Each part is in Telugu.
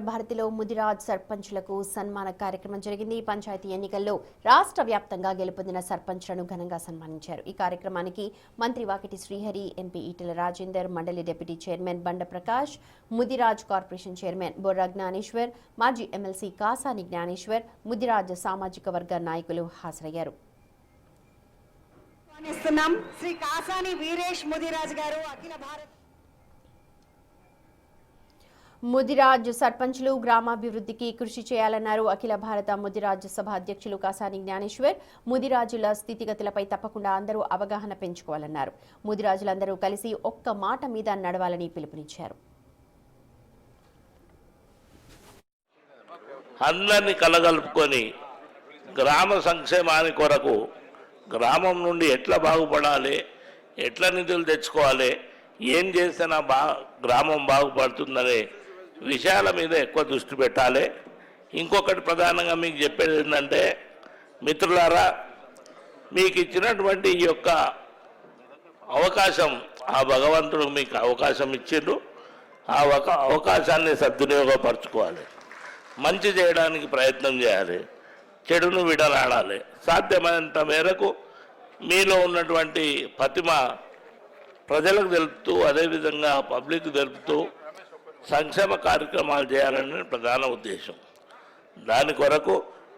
భారతిలో ముదిరాజ్ సర్పంచులకు సన్మాన కార్యక్రమం జరిగింది. పంచాయతీ ఎన్నికల్లో రాష్ట్ర వ్యాప్తంగా గెలుపొందిన సర్పంచ్లను ఘనంగా సన్మానించారు. ఈ కార్యక్రమానికి మంత్రి వాకిటి శ్రీహరి, ఎంపీ ఈటెల రాజేందర్, మండలి డిప్యూటీ చైర్మన్ బండ ప్రకాష్, ముదిరాజ్ కార్పొరేషన్ చైర్మన్ బొర్రా జ్ఞానేశ్వర్, మాజీ ఎమ్మెల్సీ కాసాని జ్ఞానేశ్వర్, ముదిరాజ్ సామాజిక వర్గ నాయకులు హాజరయ్యారు. శ్రీ కాసాని వీరేష్ ముదిరాజ్ గారు అఖిల భారత్ ముదిరాజ్ సర్పంచ్లు గ్రామాభివృద్ధికి కృషి చేయాలన్నారు. అఖిల భారత ముదిరాజ్ సభ అధ్యక్షులు కాసాని జ్ఞానేశ్వర్ ముదిరాజుల స్థితిగతులపై తప్పకుండా అందరూ అవగాహన పెంచుకోవాలన్నారు. ముదిరాజులందరూ కలిసి ఒక్క మాట మీద నడవాలని పిలుపునిచ్చారు. అందరినీ కలగలుపుకొని గ్రామ సంక్షేమాని కొరకు గ్రామం నుండి ఎట్లా బాగుపడాలి, ఎట్లా నిధులు తెచ్చుకోవాలి, ఏం చేస్తే నా గ్రామం బాగుపడుతుందనే విషయాల మీద ఎక్కువ దృష్టి పెట్టాలి. ఇంకొకటి ప్రధానంగా మీకు చెప్పేది ఏంటంటే, మిత్రులారా, మీకు ఇచ్చినటువంటి ఈ యొక్క అవకాశం, ఆ భగవంతుడు మీకు అవకాశం ఇచ్చిండు. ఆ అవకాశాన్ని సద్వినియోగపరచుకోవాలి. మంచి చేయడానికి ప్రయత్నం చేయాలి, చెడును విడనాడాలి. సాధ్యమైనంత మేరకు మీలో ఉన్నటువంటి ప్రతిమ ప్రజలకు తెలుపుతూ, అదేవిధంగా పబ్లిక్ తెలుపుతూ సంక్షేమ కార్యక్రమాలు చేయాలని ప్రధాన ఉద్దేశం. దాని కొరకు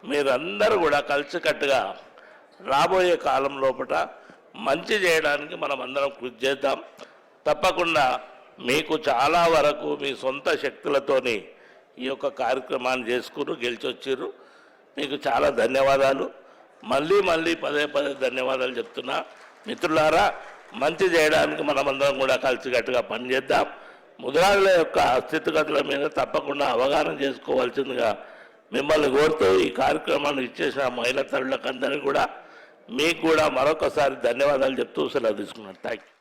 మీరందరూ కూడా కలిసికట్టుగా రాబోయే కాలం లోపల మంచి చేయడానికి మనం అందరం కృషి చేద్దాం. తప్పకుండా మీకు చాలా వరకు మీ సొంత శక్తులతోని ఈ యొక్క కార్యక్రమాన్ని చేసుకుని గెలిచొచ్చారు. మీకు చాలా ధన్యవాదాలు. మళ్ళీ పదే ధన్యవాదాలు చెప్తున్నా. మిత్రులారా, మంచి చేయడానికి మనమందరం కూడా కలిసికట్టుగా పనిచేద్దాం. ముదిరాజుల యొక్క స్థితిగతుల మీద తప్పకుండా అవగాహన చేసుకోవాల్సిందిగా మిమ్మల్ని కోరుతూ ఈ కార్యక్రమాన్ని ఇచ్చేసిన మహిళా తల్లులకు అందరికీ కూడా మీకు కూడా మరొకసారి ధన్యవాదాలు చెప్తూ సెలవు తీసుకున్నాను. Thank you.